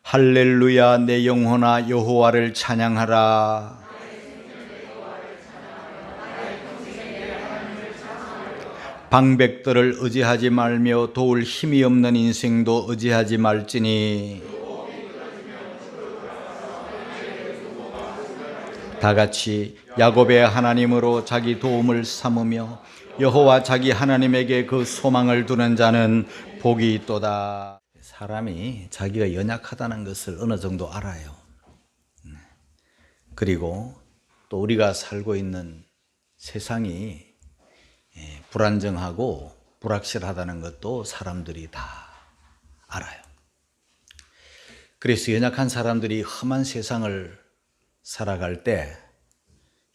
할렐루야. 내 영혼아 여호와를 찬양하라. 방백들을 의지하지 말며 도울 힘이 없는 인생도 의지하지 말지니. 다같이 야곱의 하나님으로 자기 도움을 삼으며 여호와 자기 하나님에게 그 소망을 두는 자는 복이 있도다. 사람이 자기가 연약하다는 것을 어느 정도 알아요. 그리고 또 우리가 살고 있는 세상이 불안정하고 불확실하다는 것도 사람들이 다 알아요. 그래서 연약한 사람들이 험한 세상을 살아갈 때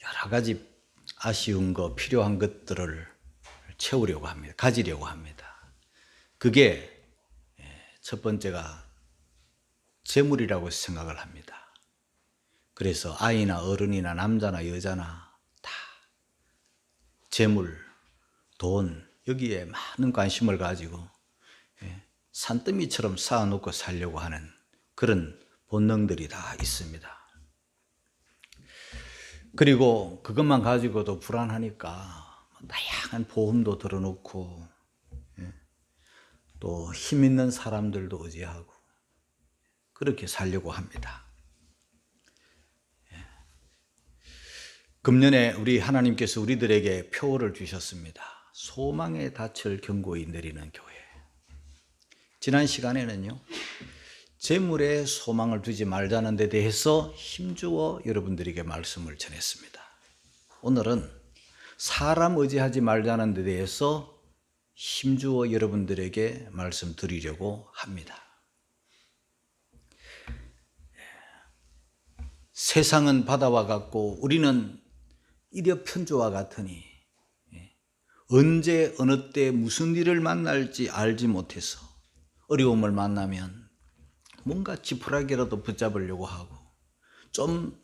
여러 가지 아쉬운 거, 필요한 것들을 채우려고 합니다. 가지려고 합니다. 그게 첫 번째가 재물이라고 생각을 합니다. 그래서 아이나 어른이나 남자나 여자나 다 재물, 돈, 여기에 많은 관심을 가지고 산더미처럼 쌓아놓고 살려고 하는 그런 본능들이 다 있습니다. 그리고 그것만 가지고도 불안하니까 다양한 보험도 들어놓고 또 힘 있는 사람들도 의지하고 그렇게 살려고 합니다. 금년에 우리 하나님께서 우리들에게 표어를 주셨습니다. 소망의 닻을 견고히 내리는 교회. 지난 시간에는요, 재물에 소망을 두지 말자는 데 대해서 힘주어 여러분들에게 말씀을 전했습니다. 오늘은 사람 의지하지 말자는 데 대해서 힘주어 여러분들에게 말씀드리려고 합니다. 세상은 바다와 같고 우리는 이력편조와 같으니 언제 어느 때 무슨 일을 만날지 알지 못해서 어려움을 만나면 뭔가 지푸라기라도 붙잡으려고 하고 좀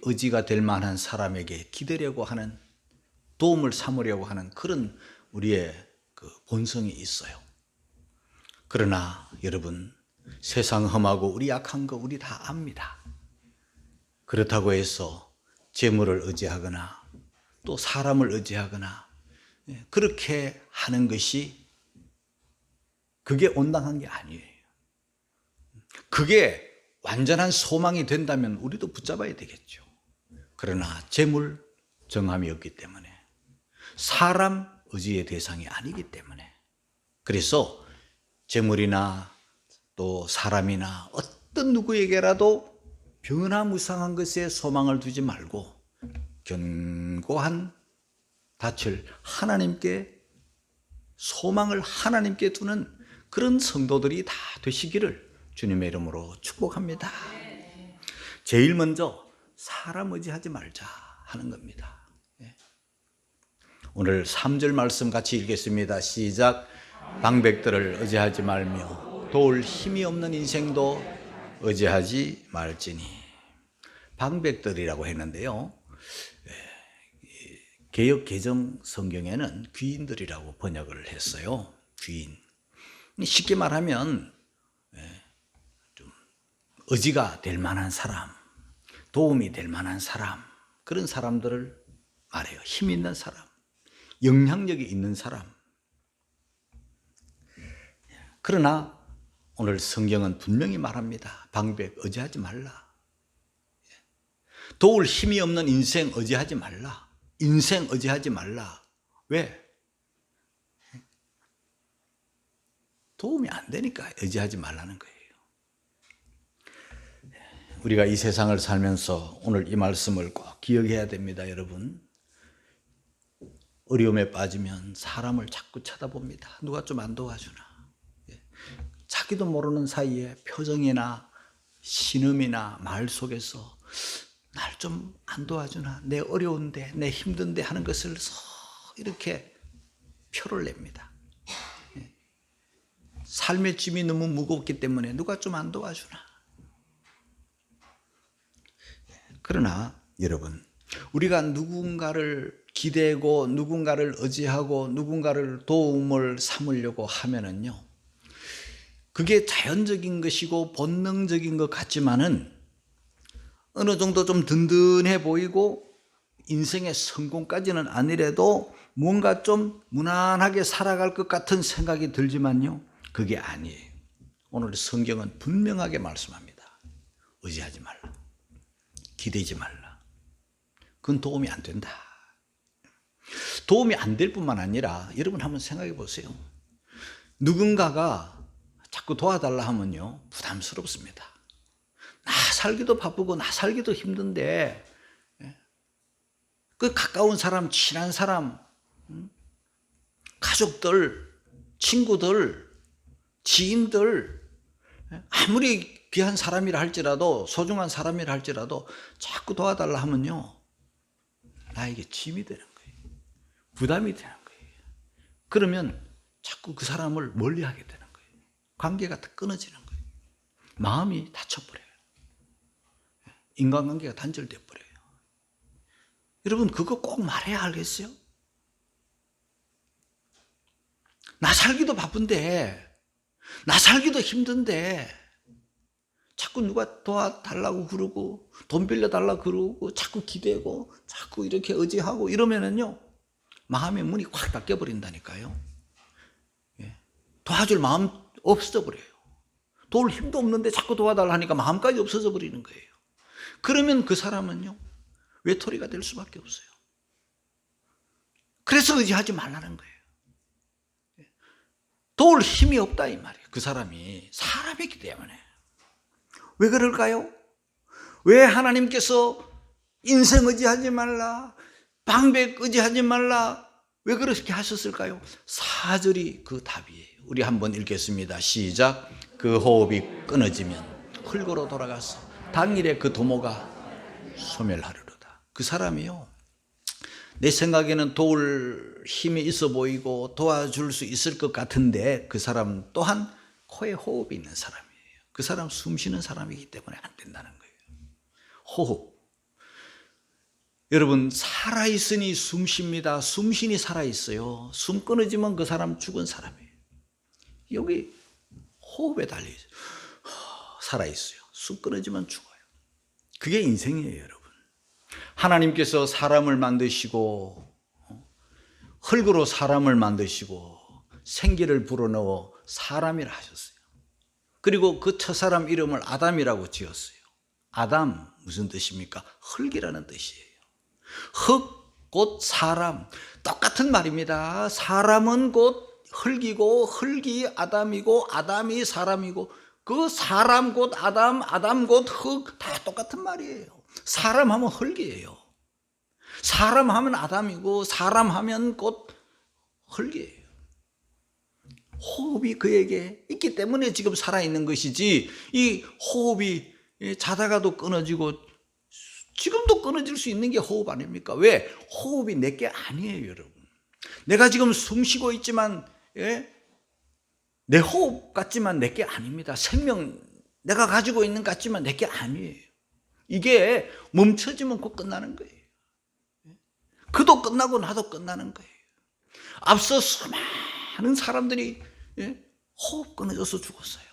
의지가 될 만한 사람에게 기대려고 하는, 도움을 삼으려고 하는 그런 우리의 그 본성이 있어요. 그러나 여러분, 세상 험하고 우리 약한 거 우리 다 압니다. 그렇다고 해서 재물을 의지하거나 또 사람을 의지하거나 그렇게 하는 것이 그게 온당한 게 아니에요. 그게 완전한 소망이 된다면 우리도 붙잡아야 되겠죠. 그러나 재물 정함이 없기 때문에, 사람 의지의 대상이 아니기 때문에, 그래서 재물이나 또 사람이나 어떤 누구에게라도 변화무쌍한 것에 소망을 두지 말고 견고한 닻을 하나님께, 소망을 하나님께 두는 그런 성도들이 다 되시기를 주님의 이름으로 축복합니다. 제일 먼저 사람 의지하지 말자 하는 겁니다. 오늘 3절 말씀 같이 읽겠습니다. 시작. 방백들을 의지하지 말며 도울 힘이 없는 인생도 의지하지 말지니. 방백들이라고 했는데요, 개역 개정 성경에는 귀인들이라고 번역을 했어요. 귀인. 쉽게 말하면 좀 의지가 될 만한 사람, 도움이 될 만한 사람, 그런 사람들을 말해요. 힘 있는 사람, 영향력이 있는 사람. 그러나 오늘 성경은 분명히 말합니다. 방백 의지하지 말라. 도울 힘이 없는 인생 의지하지 말라. 인생 의지하지 말라. 왜? 도움이 안 되니까 의지하지 말라는 거예요. 우리가 이 세상을 살면서 오늘 이 말씀을 꼭 기억해야 됩니다, 여러분. 어려움에 빠지면 사람을 자꾸 쳐다봅니다. 누가 좀 안 도와주나. 자기도 모르는 사이에 표정이나 신음이나 말 속에서 날 좀 안 도와주나, 내 어려운데, 내 힘든데 하는 것을 이렇게 표를 냅니다. 삶의 짐이 너무 무겁기 때문에 누가 좀 안 도와주나. 그러나 여러분, 우리가 누군가를 기대고 누군가를 의지하고 누군가를 도움을 삼으려고 하면은요, 그게 자연적인 것이고 본능적인 것 같지만은 어느 정도 좀 든든해 보이고 인생의 성공까지는 아니래도 뭔가 좀 무난하게 살아갈 것 같은 생각이 들지만요, 그게 아니에요. 오늘 성경은 분명하게 말씀합니다. 의지하지 말라. 기대지 말라. 그건 도움이 안 된다. 도움이 안 될 뿐만 아니라 여러분 한번 생각해 보세요. 누군가가 자꾸 도와달라 하면요, 부담스럽습니다. 나 살기도 바쁘고 나 살기도 힘든데 그 가까운 사람, 친한 사람, 가족들, 친구들, 지인들, 아무리 귀한 사람이라 할지라도, 소중한 사람이라 할지라도 자꾸 도와달라 하면요, 나에게 짐이 되는 거예요. 부담이 되는 거예요. 그러면 자꾸 그 사람을 멀리하게 되는 거예요. 관계가 다 끊어지는 거예요. 마음이 다쳐버려요. 인간관계가 단절돼 버려요. 여러분, 그거 꼭 말해야 알겠어요? 나 살기도 바쁜데, 나 살기도 힘든데 자꾸 누가 도와달라고 그러고 돈 빌려달라고 그러고 자꾸 기대고 자꾸 이렇게 의지하고 이러면은요, 마음의 문이 확 닫혀버린다니까요. 도와줄 마음 없어져 버려요. 도울 힘도 없는데 자꾸 도와달라 하니까 마음까지 없어져 버리는 거예요. 그러면 그 사람은요, 외톨이가 될 수밖에 없어요. 그래서 의지하지 말라는 거예요. 도울 힘이 없다 이 말이에요. 그 사람이 사람이기 때문에. 왜 그럴까요? 왜 하나님께서 인생 의지하지 말라, 방백 의지하지 말라, 왜 그렇게 하셨을까요? 4절이 그 답이에요. 우리 한번 읽겠습니다. 시작. 그 호흡이 끊어지면 흙으로 돌아가서 당일에 그 도모가 소멸하리로다. 그 사람이요, 내 생각에는 도울 힘이 있어 보이고 도와줄 수 있을 것 같은데 그 사람 또한 코에 호흡이 있는 사람이에요. 그 사람 숨 쉬는 사람이기 때문에 안 된다는 거예요. 호흡. 여러분, 살아있으니 숨 쉽니다. 숨쉬니 살아있어요. 숨 끊어지면 그 사람 죽은 사람이에요. 여기 호흡에 달려있어요. 살아있어요. 숨 끊어지면 죽어요. 그게 인생이에요, 여러분. 하나님께서 사람을 만드시고 흙으로 사람을 만드시고 생기를 불어넣어 사람이라 하셨어요. 그리고 그 첫사람 이름을 아담이라고 지었어요. 아담 무슨 뜻입니까? 흙이라는 뜻이에요. 흙 곧 사람, 똑같은 말입니다. 사람은 곧 흙이고 흙이 아담이고 아담이 사람이고 그 사람 곧 아담, 아담 곧 흙, 다 똑같은 말이에요. 사람 하면 흙이에요. 사람 하면 아담이고 사람 하면 곧 흙이에요. 호흡이 그에게 있기 때문에 지금 살아있는 것이지, 이 호흡이 자다가도 끊어지고 지금도 끊어질 수 있는 게 호흡 아닙니까? 왜? 호흡이 내게 아니에요, 여러분. 내가 지금 숨 쉬고 있지만 내 호흡 같지만 내게 아닙니다. 생명 내가 가지고 있는 것 같지만 내게 아니에요. 이게 멈춰지면 곧 끝나는 거예요. 그도 끝나고 나도 끝나는 거예요. 앞서 수많은 사람들이 호흡 끊어져서 죽었어요.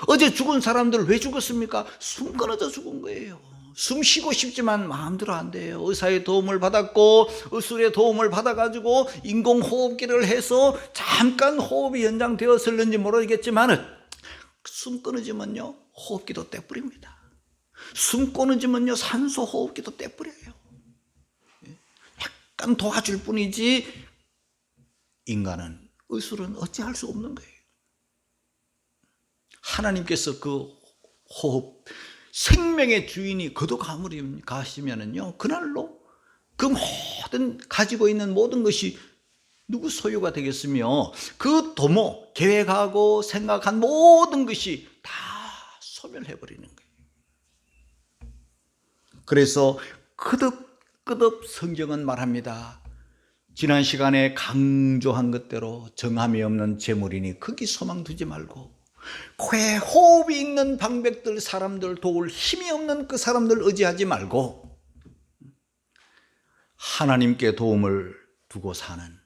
어제 죽은 사람들 왜 죽었습니까? 숨 끊어져 죽은 거예요. 숨 쉬고 싶지만 마음대로 안 돼요. 의사의 도움을 받았고 의술의 도움을 받아가지고 인공호흡기를 해서 잠깐 호흡이 연장되었을는지 모르겠지만 숨 끊어지면요, 호흡기도 떼버립니다. 숨 끊어지면요, 산소 호흡기도 떼버려요. 약간 도와줄 뿐이지 인간은, 의술은 어찌할 수 없는 거예요. 하나님께서 그 호흡, 생명의 주인이 거둬가시면은요, 그날로 그 모든 가지고 있는 모든 것이 누구 소유가 되겠으며 그 도모, 계획하고 생각한 모든 것이 다 소멸해버리는 거예요. 그래서 끄덕끄덕 성경은 말합니다. 지난 시간에 강조한 것대로 정함이 없는 재물이니 거기 소망 두지 말고 코에 호흡이 있는 방백들, 사람들, 도울 힘이 없는 그 사람들 의지하지 말고 하나님께 도움을 두고 사는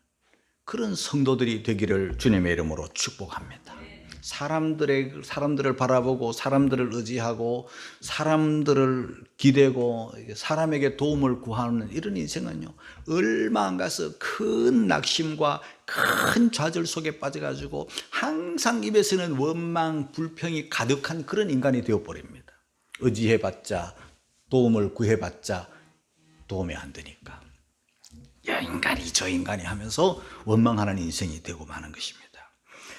그런 성도들이 되기를 주님의 이름으로 축복합니다. 사람들을 바라보고 사람들을 의지하고 사람들을 기대고 사람에게 도움을 구하는 이런 인생은요, 얼마 안 가서 큰 낙심과 큰 좌절 속에 빠져가지고 항상 입에서는 원망, 불평이 가득한 그런 인간이 되어버립니다. 의지해봤자, 도움을 구해봤자 도움이 안 되니까 야 인간이 저 인간이 하면서 원망하는 인생이 되고 마는 것입니다.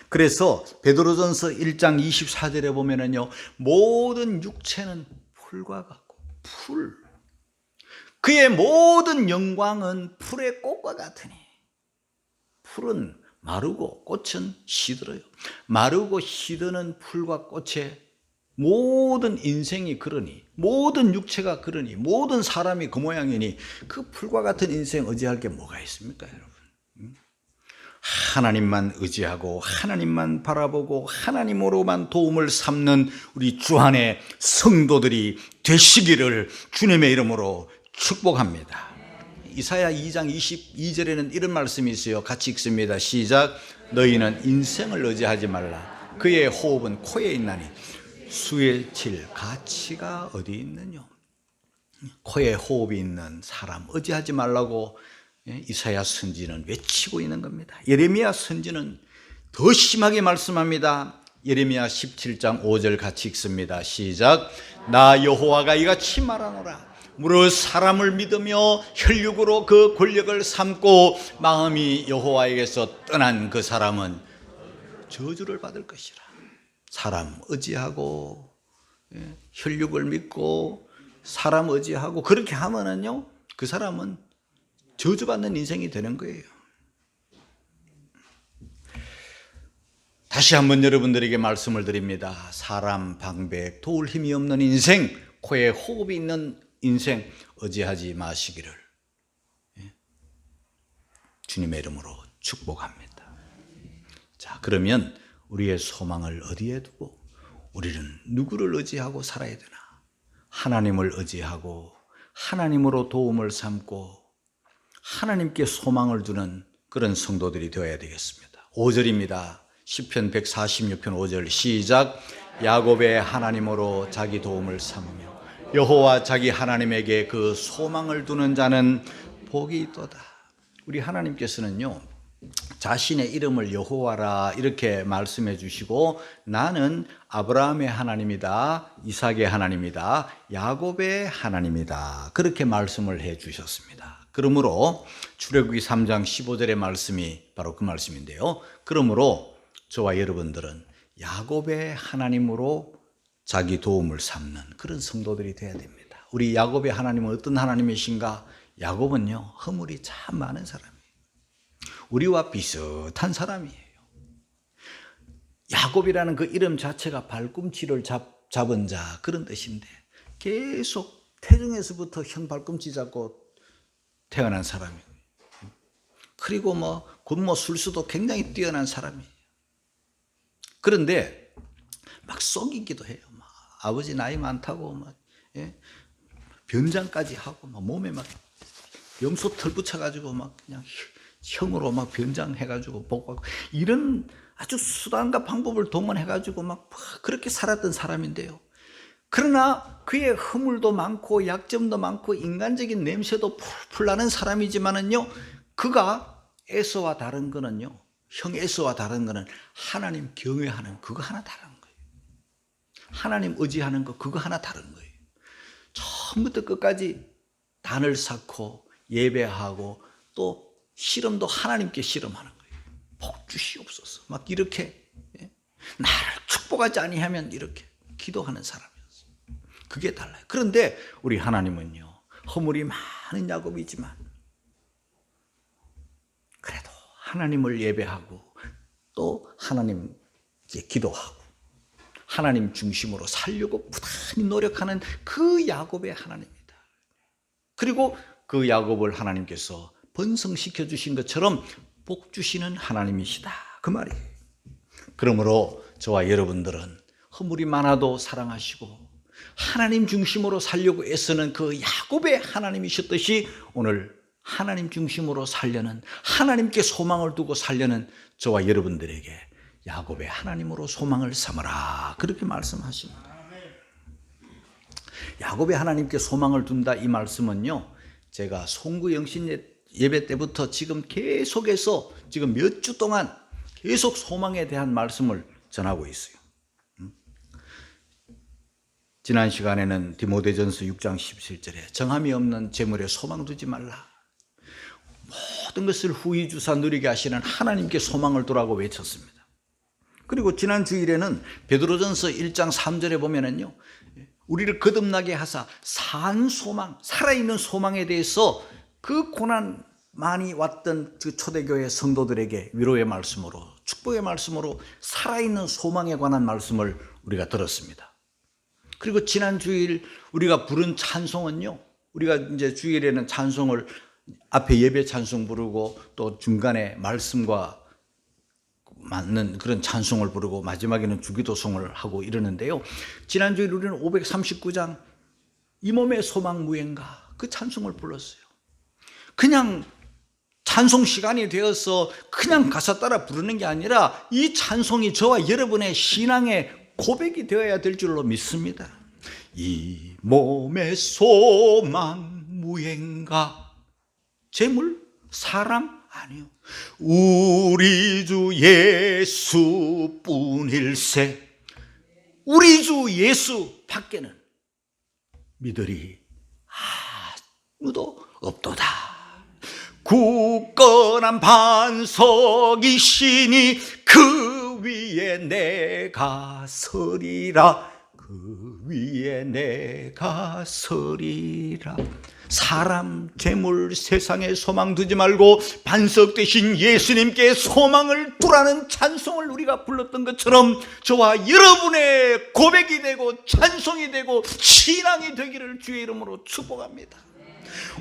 그래서 베드로전서 1장 24절에 보면은요, 모든 육체는 풀과 같고 풀, 그의 모든 영광은 풀의 꽃과 같으니, 풀은 마르고 꽃은 시들어요. 마르고 시드는 풀과 꽃의 모든 인생이 그러니, 모든 육체가 그러니, 모든 사람이 그 모양이니 그 풀과 같은 인생 의지할 게 뭐가 있습니까, 여러분? 하나님만 의지하고 하나님만 바라보고 하나님으로만 도움을 삼는 우리 주 안의 성도들이 되시기를 주님의 이름으로 축복합니다. 이사야 2장 22절에는 이런 말씀이 있어요. 같이 읽습니다. 시작. 너희는 인생을 의지하지 말라. 그의 호흡은 코에 있나니 수에 칠 가치가 어디 있느냐. 코에 호흡이 있는 사람 의지하지 말라고 이사야 선지는 외치고 있는 겁니다. 예레미야 선지는 더 심하게 말씀합니다. 예레미야 17장 5절 같이 읽습니다. 시작. 나 여호와가 이같이 말하노라. 무릇 사람을 믿으며 혈육으로 그 권력을 삼고 마음이 여호와에게서 떠난 그 사람은 저주를 받을 것이라. 사람 의지하고 혈육을 믿고 사람 의지하고 그렇게 하면은요, 그 사람은 저주받는 인생이 되는 거예요. 다시 한번 여러분들에게 말씀을 드립니다. 사람 방백, 도울 힘이 없는 인생, 코에 호흡이 있는 인생 의지하지 마시기를 주님의 이름으로 축복합니다. 자, 그러면 우리의 소망을 어디에 두고 우리는 누구를 의지하고 살아야 되나? 하나님을 의지하고 하나님으로 도움을 삼고 하나님께 소망을 두는 그런 성도들이 되어야 되겠습니다. 5절입니다. 시편 146편 5절 시작. 야곱의 하나님으로 자기 도움을 삼으며 여호와 자기 하나님에게 그 소망을 두는 자는 복이 있도다. 우리 하나님께서는요, 자신의 이름을 여호와라 이렇게 말씀해 주시고, 나는 아브라함의 하나님이다, 이삭의 하나님이다, 야곱의 하나님이다 그렇게 말씀을 해 주셨습니다. 그러므로 출애굽기 3장 15절의 말씀이 바로 그 말씀인데요, 그러므로 저와 여러분들은 야곱의 하나님으로 자기 도움을 삼는 그런 성도들이 되어야 됩니다. 우리 야곱의 하나님은 어떤 하나님이신가? 야곱은요, 허물이 참 많은 사람이에요. 우리와 비슷한 사람이에요. 야곱이라는 그 이름 자체가 발꿈치를 잡은 자 그런 뜻인데, 계속 태중에서부터 형 발꿈치 잡고 태어난 사람이에요. 그리고 군무 술수도 굉장히 뛰어난 사람이에요. 그런데 막 속이기도 해요. 아버지 나이 많다고 변장까지 하고 몸에 막 염소 털 붙여가지고 그냥 형으로 변장해가지고 복받고 이런 아주 수단과 방법을 동원해가지고 그렇게 살았던 사람인데요. 그러나 그의 허물도 많고 약점도 많고 인간적인 냄새도 풀풀 나는 사람이지만은요, 그가 에서와 다른 거는요, 형 에서와 다른 거는 하나님 경외하는 그거 하나 다른 거예요. 하나님 의지하는 거 그거 하나 다른 거예요. 처음부터 끝까지 단을 쌓고 예배하고 또 실험도 하나님께 실험하는 거예요. 복 주시옵소서 막 이렇게 나를 축복하지 아니하면 이렇게 기도하는 사람이었어요. 그게 달라요. 그런데 우리 하나님은요, 허물이 많은 야곱이지만 그래도 하나님을 예배하고 또 하나님께 기도하고 하나님 중심으로 살려고 부단히 노력하는 그 야곱의 하나님입니다. 그리고 그 야곱을 하나님께서 번성시켜 주신 것처럼 복 주시는 하나님이시다 그 말이에요. 그러므로 저와 여러분들은 허물이 많아도 사랑하시고 하나님 중심으로 살려고 애쓰는 그 야곱의 하나님이셨듯이 오늘 하나님 중심으로 살려는, 하나님께 소망을 두고 살려는 저와 여러분들에게 야곱의 하나님으로 소망을 삼으라, 그렇게 말씀하십니다. 야곱의 하나님께 소망을 둔다, 이 말씀은요, 제가 송구 영신 예배 때부터 지금 계속해서 지금 몇 주 동안 계속 소망에 대한 말씀을 전하고 있어요. 지난 시간에는 디모데전서 6장 17절에 정함이 없는 재물에 소망 두지 말라, 모든 것을 후히 주사 누리게 하시는 하나님께 소망을 두라고 외쳤습니다. 그리고 지난 주일에는 베드로전서 1장 3절에 보면은요, 우리를 거듭나게 하사 산 소망, 살아있는 소망에 대해서 그 고난 많이 왔던 그 초대교회 성도들에게 위로의 말씀으로, 축복의 말씀으로 살아있는 소망에 관한 말씀을 우리가 들었습니다. 그리고 지난 주일 우리가 부른 찬송은요, 우리가 이제 주일에는 찬송을 앞에 예배 찬송 부르고 또 중간에 말씀과 맞는 그런 찬송을 부르고 마지막에는 주기도송을 하고 이러는데요, 지난 주일 우리는 539장 이 몸의 소망 무엔가, 그 찬송을 불렀어요. 그냥 찬송 시간이 되어서 그냥 가사 따라 부르는 게 아니라 이 찬송이 저와 여러분의 신앙의 고백이 되어야 될 줄로 믿습니다. 이 몸의 소망 무엔가, 재물? 사람? 아니요, 우리 주 예수뿐일세. 우리 주 예수 밖에는 믿으리 아무도 없도다. 굳건한 반석이시니 그 위에 내가 서리라, 그 위에 내가 서리라. 사람, 재물, 세상에 소망 두지 말고 반석 되신 예수님께 소망을 두라는 찬송을 우리가 불렀던 것처럼 저와 여러분의 고백이 되고 찬송이 되고 신앙이 되기를 주의 이름으로 축복합니다.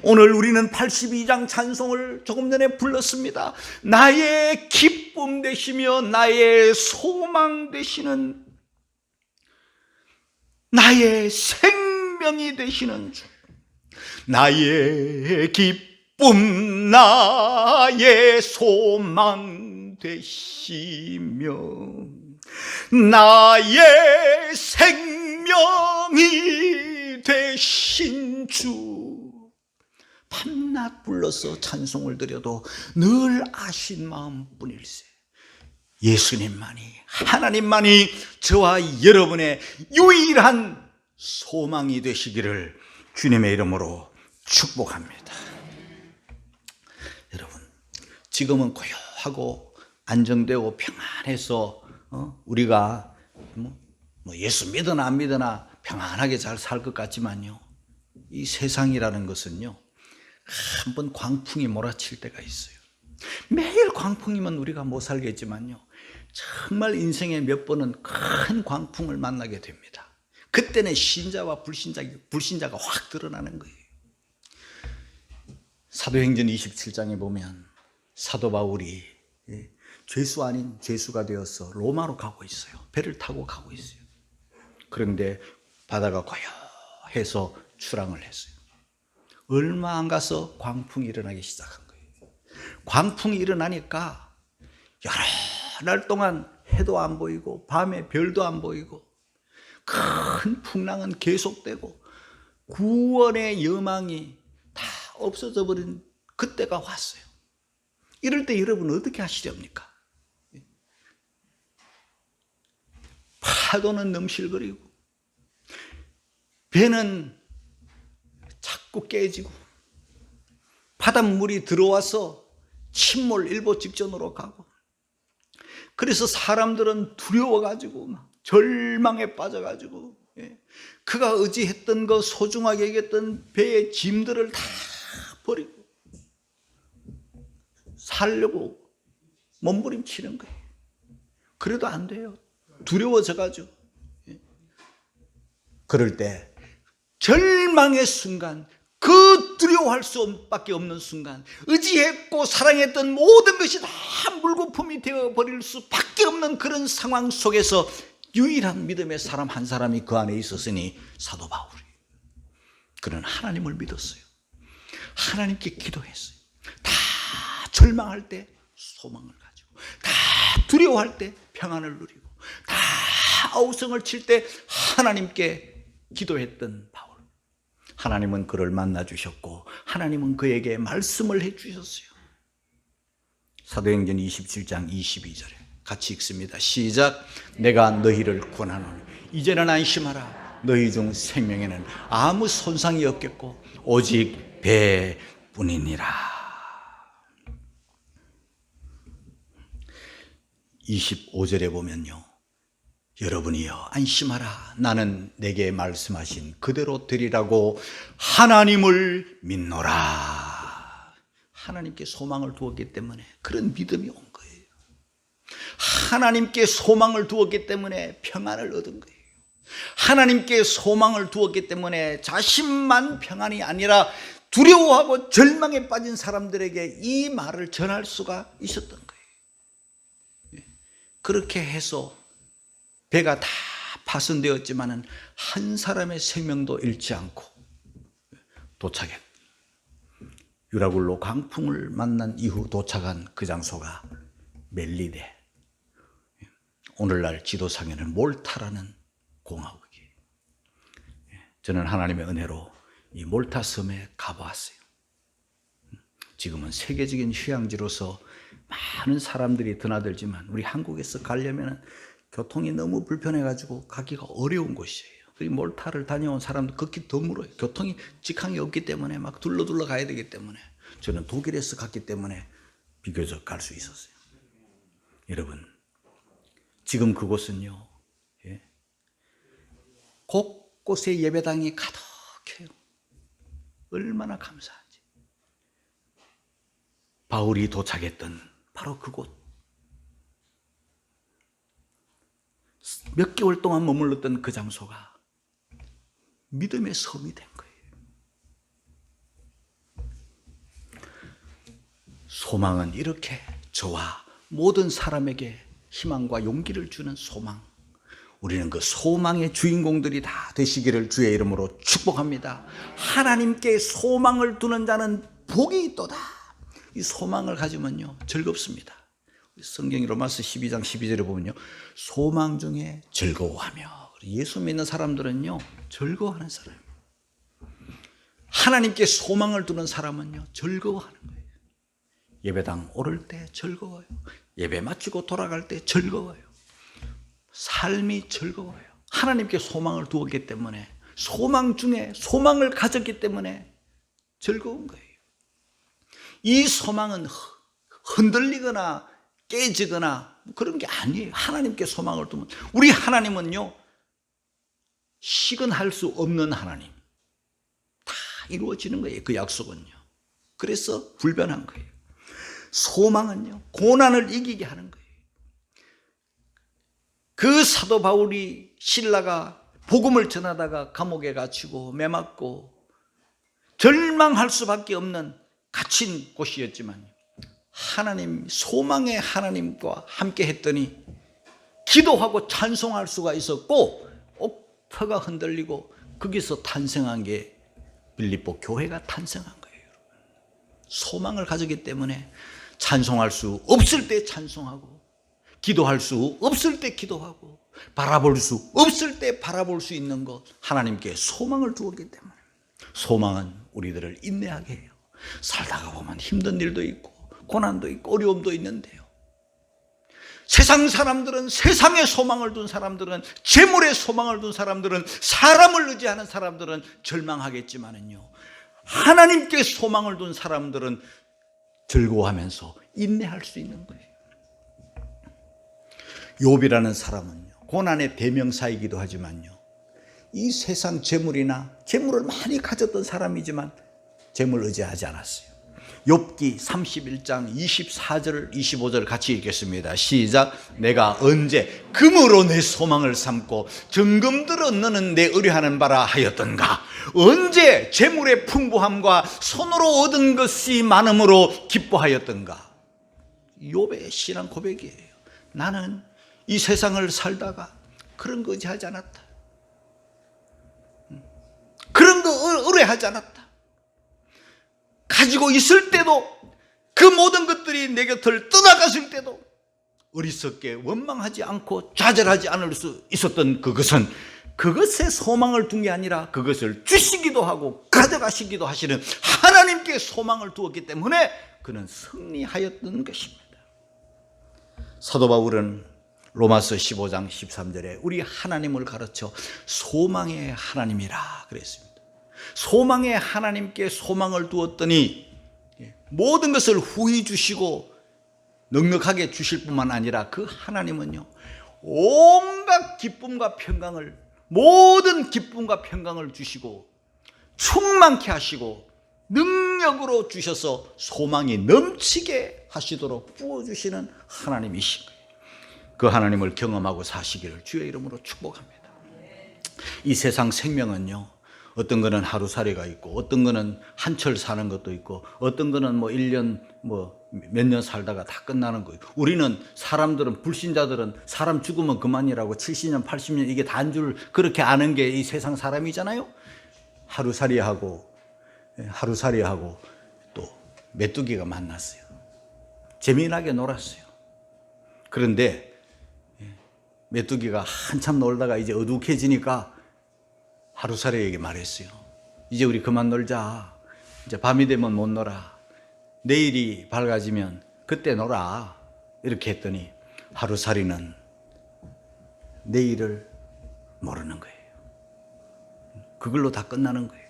오늘 우리는 82장 찬송을 조금 전에 불렀습니다. 나의 기쁨 되시며 나의 소망 되시는, 나의 생명이 되시는 주, 나의 기쁨, 나의 소망 되시며 나의 생명이 되신 주, 밤낮 불러서 찬송을 드려도 늘 아신 마음뿐일세. 예수님만이, 하나님만이 저와 여러분의 유일한 소망이 되시기를 주님의 이름으로 축복합니다. 여러분, 지금은 고요하고 안정되고 평안해서 우리가 예수 믿으나 안 믿으나 평안하게 잘 살 것 같지만요, 이 세상이라는 것은요, 한번 광풍이 몰아칠 때가 있어요. 매일 광풍이면 우리가 못 살겠지만요, 정말 인생에 몇 번은 큰 광풍을 만나게 됩니다. 그때는 신자와 불신자가 확 드러나는 거예요. 사도행전 27장에 보면 사도 바울이 죄수 아닌 죄수가 되어서 로마로 가고 있어요. 배를 타고 가고 있어요. 그런데 바다가 고요해서 출항을 했어요. 얼마 안 가서 광풍이 일어나기 시작한 거예요. 광풍이 일어나니까 여러 날 동안 해도 안 보이고 밤에 별도 안 보이고 큰 풍랑은 계속되고 구원의 여망이 다 없어져 버린 그때가 왔어요. 이럴 때 여러분 어떻게 하시렵니까? 파도는 넘실거리고 배는 자꾸 깨지고 바닷물이 들어와서 침몰 일보 직전으로 가고, 그래서 사람들은 두려워가지고 막 절망에 빠져가지고 그가 의지했던 거, 소중하게 여겼던 배의 짐들을 다 버리고 살려고 몸부림치는 거예요. 그래도 안 돼요. 두려워져가지고. 그럴 때 절망의 순간, 그 두려워할 수밖에 없는 순간, 의지했고 사랑했던 모든 것이 다 물거품이 되어버릴 수밖에 없는 그런 상황 속에서 유일한 믿음의 사람 한 사람이 그 안에 있었으니 사도 바울이, 그는 하나님을 믿었어요. 하나님께 기도했어요. 다 절망할 때 소망을 가지고, 다 두려워할 때 평안을 누리고 다 아우성을 칠 때 하나님께 기도했던 바울. 하나님은 그를 만나 주셨고 하나님은 그에게 말씀을 해 주셨어요. 사도행전 27장 22절에 같이 읽습니다. 시작. 내가 너희를 권하노니 이제는 안심하라. 너희 중 생명에는 아무 손상이 없겠고 오직 배뿐이니라. 25절에 보면요, 여러분이여 안심하라. 나는 내게 말씀하신 그대로 되리라고 하나님을 믿노라. 하나님께 소망을 두었기 때문에 그런 믿음이 온 거예요. 하나님께 소망을 두었기 때문에 평안을 얻은 거예요. 하나님께 소망을 두었기 때문에 자신만 평안이 아니라 두려워하고 절망에 빠진 사람들에게 이 말을 전할 수가 있었던 거예요. 그렇게 해서 배가 다 파손되었지만은 한 사람의 생명도 잃지 않고 도착했다. 유라굴로 강풍을 만난 이후 도착한 그 장소가 멜리데, 오늘날 지도상에는 몰타라는 공화국이에요. 저는 하나님의 은혜로 이 몰타 섬에 가보았어요. 지금은 세계적인 휴양지로서 많은 사람들이 드나들지만 우리 한국에서 가려면 교통이 너무 불편해가지고 가기가 어려운 곳이에요. 그리고 몰타를 다녀온 사람도 극히 드물어요. 교통이 직항이 없기 때문에 막 둘러 가야 되기 때문에. 저는 독일에서 갔기 때문에 비교적 갈 수 있었어요. 여러분, 지금 그곳은요, 곳곳에 예배당이 가득해요. 얼마나 감사한지. 바울이 도착했던 바로 그곳, 몇 개월 동안 머물렀던 그 장소가 믿음의 섬이 된 거예요. 소망은 이렇게 저와 모든 사람에게 희망과 용기를 주는 소망. 우리는 그 소망의 주인공들이 다 되시기를 주의 이름으로 축복합니다. 하나님께 소망을 두는 자는 복이 있도다. 이 소망을 가지면요 즐겁습니다. 성경 로마서 12장 12절에 보면요, 소망 중에 즐거워하며. 예수 믿는 사람들은요 즐거워하는 사람이에요. 하나님께 소망을 두는 사람은요 즐거워하는 거예요. 예배당 오를 때 즐거워요. 예배 마치고 돌아갈 때 즐거워요. 삶이 즐거워요. 하나님께 소망을 두었기 때문에, 소망 중에 소망을 가졌기 때문에 즐거운 거예요. 이 소망은 흔들리거나 깨지거나 그런 게 아니에요. 하나님께 소망을 두면, 우리 하나님은요 시근할 수 없는 하나님, 다 이루어지는 거예요. 그 약속은요. 그래서 불변한 거예요. 소망은요 고난을 이기게 하는 거예요. 그 사도 바울이, 신라가 복음을 전하다가 감옥에 갇히고 매맞고 절망할 수밖에 없는 갇힌 곳이었지만, 하나님, 소망의 하나님과 함께 했더니 기도하고 찬송할 수가 있었고 옥터가 흔들리고 거기서 탄생한 게 빌립보 교회가 탄생한 거예요. 소망을 가졌기 때문에 찬송할 수 없을 때 찬송하고, 기도할 수 없을 때 기도하고, 바라볼 수 없을 때 바라볼 수 있는 것, 하나님께 소망을 두었기 때문에. 소망은 우리들을 인내하게 해요. 살다가 보면 힘든 일도 있고 고난도 있고 어려움도 있는데요, 세상 사람들은, 세상에 소망을 둔 사람들은, 재물에 소망을 둔 사람들은, 사람을 의지하는 사람들은 절망하겠지만은요, 하나님께 소망을 둔 사람들은 즐거워하면서 인내할 수 있는 거예요. 욥이라는 사람은요 고난의 대명사이기도 하지만요, 이 세상 재물을 많이 가졌던 사람이지만 재물을 의지하지 않았어요. 욥기 31장 24절 25절 같이 읽겠습니다. 시작. 내가 언제 금으로 내 소망을 삼고 정금들어 너는 내 의뢰하는 바라 하였던가. 언제 재물의 풍부함과 손으로 얻은 것이 많음으로 기뻐하였던가. 욥의 신앙 고백이에요. 나는 이 세상을 살다가 그런 거 의지하지 않았다. 그런 거 의뢰하지 않았다. 가지고 있을 때도, 그 모든 것들이 내 곁을 떠나갔을 때도 어리석게 원망하지 않고 좌절하지 않을 수 있었던 그것은 그것에 소망을 둔 게 아니라 그것을 주시기도 하고 가져가시기도 하시는 하나님께 소망을 두었기 때문에 그는 승리하였던 것입니다. 사도 바울은 로마서 15장 13절에 우리 하나님을 가르쳐 소망의 하나님이라 그랬습니다. 소망의 하나님께 소망을 두었더니 모든 것을 후히 주시고 넉넉하게 주실 뿐만 아니라 그 하나님은요, 온갖 기쁨과 평강을, 모든 기쁨과 평강을 주시고 충만케 하시고 능력으로 주셔서 소망이 넘치게 하시도록 부어주시는 하나님이신 거예요. 그 하나님을 경험하고 사시기를 주의 이름으로 축복합니다. 이 세상 생명은요, 어떤 거는 하루살이가 있고 어떤 거는 한철 사는 것도 있고 어떤 거는 뭐 1년 몇 년 살다가 다 끝나는 거예요. 우리는 사람들은, 불신자들은 사람 죽으면 그만이라고 70년 80년 이게 단 줄 그렇게 아는 게 이 세상 사람이잖아요. 하루살이하고 또 메뚜기가 만났어요. 재미나게 놀았어요. 그런데 메뚜기가 한참 놀다가 이제 어둑해지니까 하루살이에게 말했어요. 이제 우리 그만 놀자. 이제 밤이 되면 못 놀아. 내일이 밝아지면 그때 놀아. 이렇게 했더니 하루살이는 내일을 모르는 거예요. 그걸로 다 끝나는 거예요.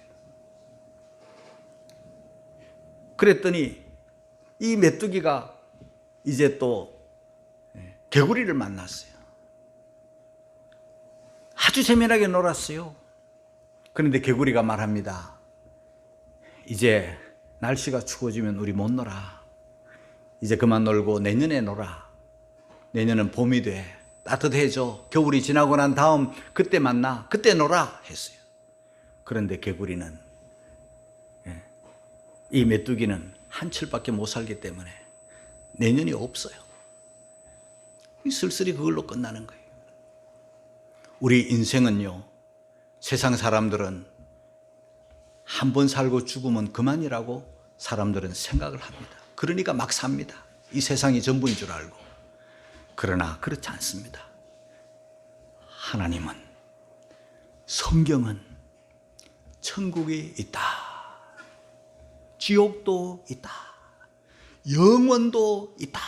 그랬더니 이 메뚜기가 이제 또 개구리를 만났어요. 아주 재미나게 놀았어요. 그런데 개구리가 말합니다. 이제 날씨가 추워지면 우리 못 놀아. 이제 그만 놀고 내년에 놀아. 내년은 봄이 돼. 따뜻해져. 겨울이 지나고 난 다음 그때 만나. 그때 놀아. 했어요. 그런데 개구리는, 이 메뚜기는 한철밖에 못 살기 때문에 내년이 없어요. 쓸쓸히 그걸로 끝나는 거예요. 우리 인생은요, 세상 사람들은 한 번 살고 죽으면 그만이라고 사람들은 생각을 합니다. 그러니까 막 삽니다. 이 세상이 전부인 줄 알고. 그러나 그렇지 않습니다. 하나님은, 성경은 천국이 있다, 지옥도 있다, 영원도 있다,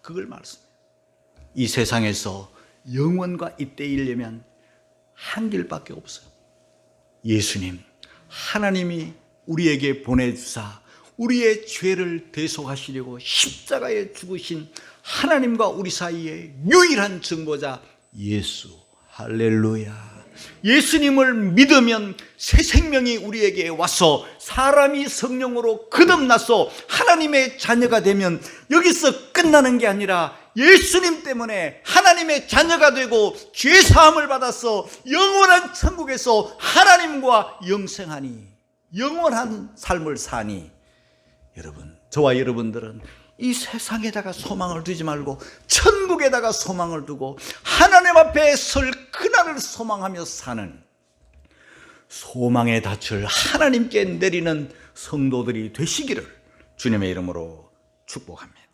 그걸 말씀해요. 이 세상에서 영원과 잇대이려면 한 길밖에 없어요. 예수님, 하나님이 우리에게 보내주사 우리의 죄를 대속하시려고 십자가에 죽으신 하나님과 우리 사이에 유일한 증거자 예수. 할렐루야. 예수님을 믿으면 새 생명이 우리에게 와서 사람이 성령으로 거듭나서 하나님의 자녀가 되면 여기서 끝나는 게 아니라 예수님 때문에 하나님의 자녀가 되고 죄 사함을 받아서 영원한 천국에서 하나님과 영생하니, 영원한 삶을 사니, 여러분, 저와 여러분들은 이 세상에다가 소망을 두지 말고 천국에다가 소망을 두고 하나님 앞에 설 그날을 소망하며 사는, 소망의 닻을 하나님께 내리는 성도들이 되시기를 주님의 이름으로 축복합니다.